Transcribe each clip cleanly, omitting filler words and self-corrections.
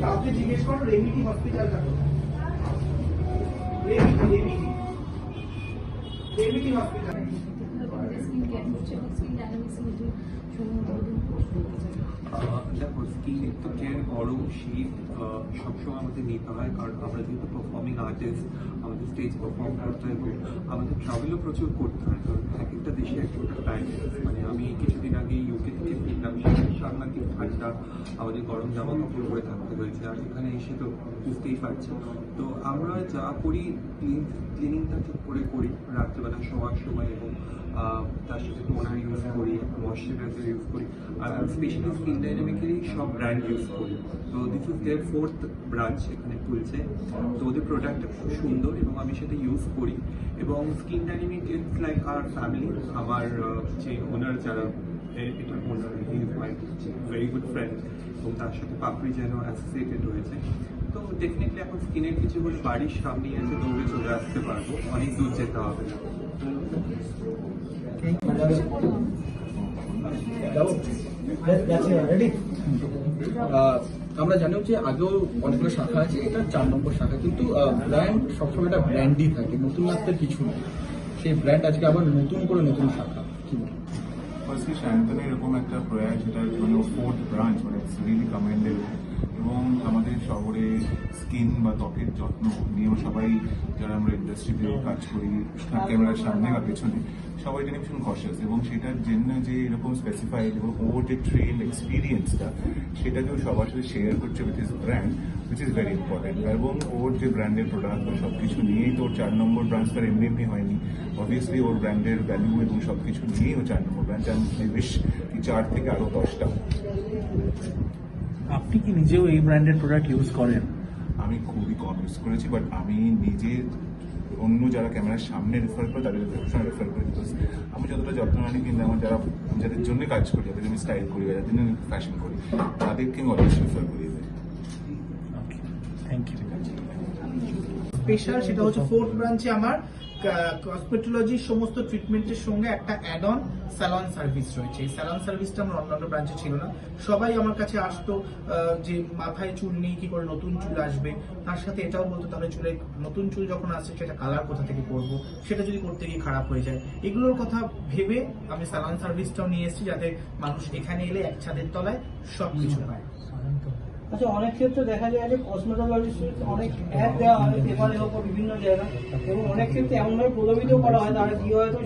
কাউকে জিজ্ঞেস করো রেমিডি হসপিটালটা রেমিডি হসপিটাল দেখো স্কিনের তো কেয়ার বড় শীত সবসময় আমাদের নিতে হয়, কারণ আমরা যেহেতু পারফর্মিং আর্টিস্ট, আমাদের স্টেজ পারফর্ম করতে হয় এবং আমাদের ট্রাভেলও প্রচুর করতে হয়, কারণ এক একটা দেশে এক একটা টাইম। মানে আমি কিছুদিন আগে ইউকে থেকে ফিরলাম, সাংঘাতিক ঠান্ডা, আমাদের গরম জামা কাপড় পরে থাকতে হয়েছে, আর এখানে এসে তো বুঝতেই পারছি। তো আমরা যা করি ক্লিনিংটা ঠিক করে করি রাত্রেবেলা শোয়ার সময়, এবং তার সাথে টোনার ইউজ করি, ময়শ্চারাইজার ইউজ করি, আর স্পেশালি স্কিন ডাইনামিকেরই সব ব্র্যান্ড ইউজ করি। তো this is there 4th branch এখানে খুলছে। তো ওদের প্রোডাক্টটা খুব সুন্দর এবং আমি সেটা ইউজ করি। এবং skin dynamic is like our family. আমার যে ওনার যারা এটার owner, he is my very good friend, এবং তার সাথে পাপড়ি যেন অ্যাসোসিয়েটেড হয়েছে। তো ডেফিনেটলি এখন স্কিনের কিছু হলে বাড়ির সামনেই আছে, দৌড়ে চলে আসতে পারবো, অনেক দূর যেতে হবে না। আমরা জানিও যে আগেও অনেকগুলো শাখা আছে, এটা 4 নম্বর শাখা, কিন্তু ব্র্যান্ড সবসময় একটা ব্র্যান্ডই থাকে, নতুনত্বের কিছু নেই। সেই ব্র্যান্ড আজকে আবার নতুন করে নতুন শাখা কি ফার্স্টলি সায়ন্তনের এরকম একটা প্রয়াস, যেটা মানে 4th ব্রাঞ্চ, মানে ইটস রিয়েলি কমেন্ডেবল। এবং আমাদের শহরে স্কিন বা ত্বকের যত্ন নিয়েও সবাই, যারা আমরা ইন্ডাস্ট্রিতে কাজ করি ক্যামেরার সামনে বা পেছনে, সবাই এটা ভীষণ কশাস, এবং সেটার জন্য যে এরকম স্পেসিফাইড এবং ওর যে ট্রেন এক্সপিরিয়েন্সটা সেটাকেও সবার সাথে শেয়ার করছে with his brand, which is very important. এবং ওর যে ব্র্যান্ডের প্রোডাক্ট বা সব কিছু নিয়েই তো ওর 4 নম্বর ব্রাঞ্চ তার এমনি এমনি হয়নি। অবভিয়াসলি ওর ব্র্যান্ডের ভ্যালু এবং সব কিছু নিয়েই ও 4 নম্বর ব্রাঞ্চ। আমি বেশ 4 থেকে আরও 10টা। আপনি কি নিজেও এই ব্র্যান্ডের প্রোডাক্ট ইউজ করেন? আমি খুবই কম ইউজ করেছি, বাট আমি নিজে অন্য যারা ক্যামেরার সামনে রেফার করে তাদের সবসময় রেফার করি, বিকজ আমি যতটা যত্ন নিই, কিন্তু আমার যাদের জন্য কাজ করি, যাদের আমি স্টাইল করি বা যাদের জন্য আমি ফ্যাশন করি, তাদেরকে আমি অলওয়েজ রেফার করি। Thank you. স্পেশাল সেটা হচ্ছে 4th ব্রাঞ্চে আমার কসমেটোলজির সমস্ত ট্রিটমেন্টের সঙ্গে একটা অ্যাড অন স্যালন সার্ভিস রয়েছে। এই স্যালন সার্ভিসটা আমার অন্যান্য ব্রাঞ্চে ছিল না। সবাই আমার কাছে আসতো যে মাথায় চুল নেই, কি করে নতুন চুল আসবে, তার সাথে এটাও বলতো তাহলে চুলে নতুন চুল যখন আসছে সেটা কালার কোথা থেকে করবো, সেটা যদি করতে গিয়ে খারাপ হয়ে যায়। এগুলোর কথা ভেবে আমি স্যালন সার্ভিসটাও নিয়ে এসেছি, যাতে মানুষ এখানে এলে এক ছাদের তলায় সব কিছু পায়। আচ্ছা, অনেক ক্ষেত্রে দেখা যায় যে কসমেটোলজিস্ট অনেক অ্যাড দেওয়া হয় পেপারের ওপর বিভিন্ন জায়গায়, এবং অনেক ক্ষেত্রে এমনভাবে প্রলোভিত করা হয় তারা কি হয়তো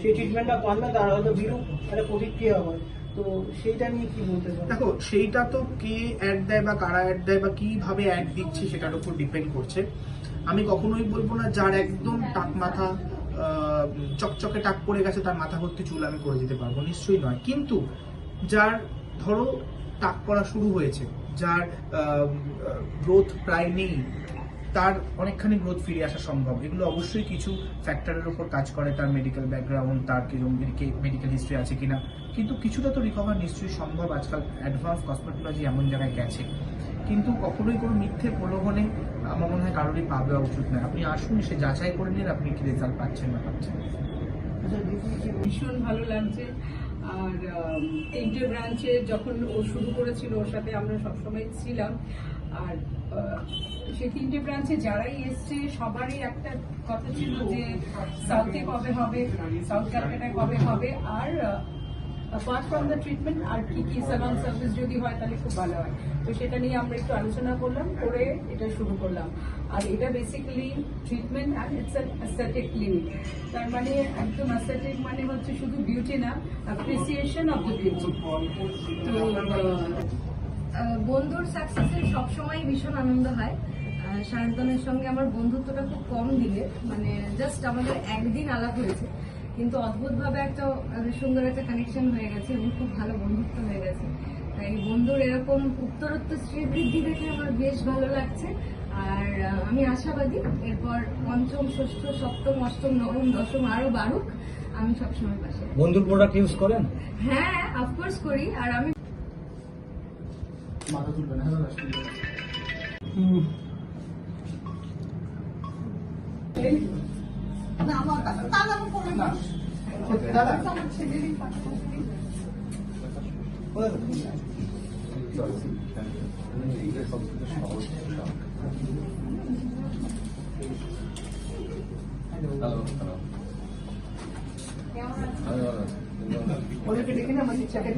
সেই ট্রিটমেন্টটা পান না, তারা হয়তো বিরূপ একটা প্রতিক্রিয়া হয়। তো সেইটা নিয়ে কি বলতে চান? দেখো, সেইটা তো কে অ্যাড দেয় বা কারা অ্যাড দেয় বা কিভাবে অ্যাড দিচ্ছে সেটার উপর ডিপেন্ড করছে। আমি কখনোই বলবো না যার একদম টাক মাথা, চকচকে টাক পড়ে গেছে, তার মাথা ভর্তি চুল আমি করে দিতে পারবো, নিশ্চয়ই নয়। কিন্তু যার ধরো টাক পড়া শুরু হয়েছে, যার গ্রোথ প্রায় নেই, তার অনেকখানি গ্রোথ ফিরে আসা সম্ভব। এগুলো অবশ্যই কিছু ফ্যাক্টরের উপর কাজ করে, তার মেডিকেল ব্যাকগ্রাউন্ড, তার কিরকম মেডিকেল হিস্ট্রি আছে কিনা, কিন্তু কিছুটা তো রিকভার নিশ্চয়ই সম্ভব। আজকাল অ্যাডভান্স কসমেটোলজি এমন জায়গায় গেছে, কিন্তু কখনোই কোনো মিথ্যে প্রলোভনে আমার মনে হয় কারোরই পা দেওয়া উচিত নয়। আপনি আসুন, সে যাচাই করে নিন আপনি কি রেজাল্ট পাচ্ছেন না পাচ্ছেন। ভীষণ ভালো লাগছে। আর 3টে ব্রাঞ্চে যখন ও শুরু করেছিল ওর সাথে আমরা সবসময় ছিলাম। আর সেই 3টে ব্রাঞ্চে যারাই এসছে সবারই একটা কথা ছিল যে সাউথে কবে হবে, সাউথ ক্যালকাটায় কবে হবে, আর অ্যাপার্ট ফ্রম দ্য ট্রিটমেন্ট আর কি কি স্যালন সার্ভিস যদি হয় তাহলে খুব ভালো হয়। তো সেটা নিয়ে আমরা একটু আলোচনা করলাম, করে এটা শুরু করলাম। আর এটা basically treatment and it's an aesthetic clinic. তার মানে একদম অ্যাসথেটিক মানে হচ্ছে শুধু বিউটি না, অ্যাপ্রিসিয়েশন অফ দ্য বিউটি। তো বন্ধুর সাকসেসে সবসময় ভীষণ আনন্দ হয়। সায়ন্তনের সঙ্গে আমার বন্ধুত্বটা খুব কম দিনে, মানে জাস্ট আমাদের একদিন আলাপ হয়েছে, কিন্তু অদ্ভুতভাবে একটা সুন্দর একটা কানেকশন হয়ে গেছে এবং খুব ভালো বন্ধুত্ব হয়ে গেছে। তাই বন্ধুর এরকম উত্তরোত্তর শ্রীবৃদ্ধি দেখে আমার বেশ ভালো লাগছে। আর আমি আশাবাদী এরপর 5ম, 6ষ্ঠ, 7ম, 8ম, 9ম, 10ম আরো বাড়ুক। আমি সবসময় পাশে। বন্ধুর প্রোডাক্ট ইউজ করেন? হ্যাঁ, অফকোর্স করি। আর আমি মাথা তুলবে না। ওদেরকে ডেকে না আমাদের চ্যাকেট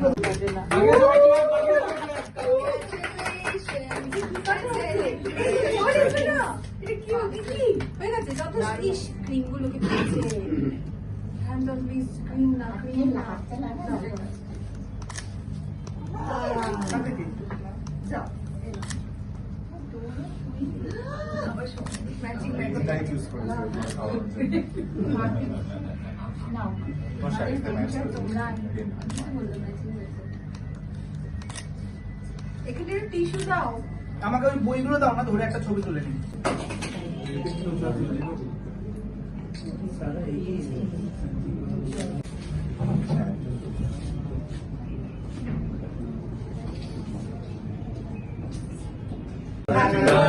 এখানে টিস্যু দাও। আমাকে ওই বইগুলো দাও না, ধরে একটা ছবি তুলে নিই। Thank you.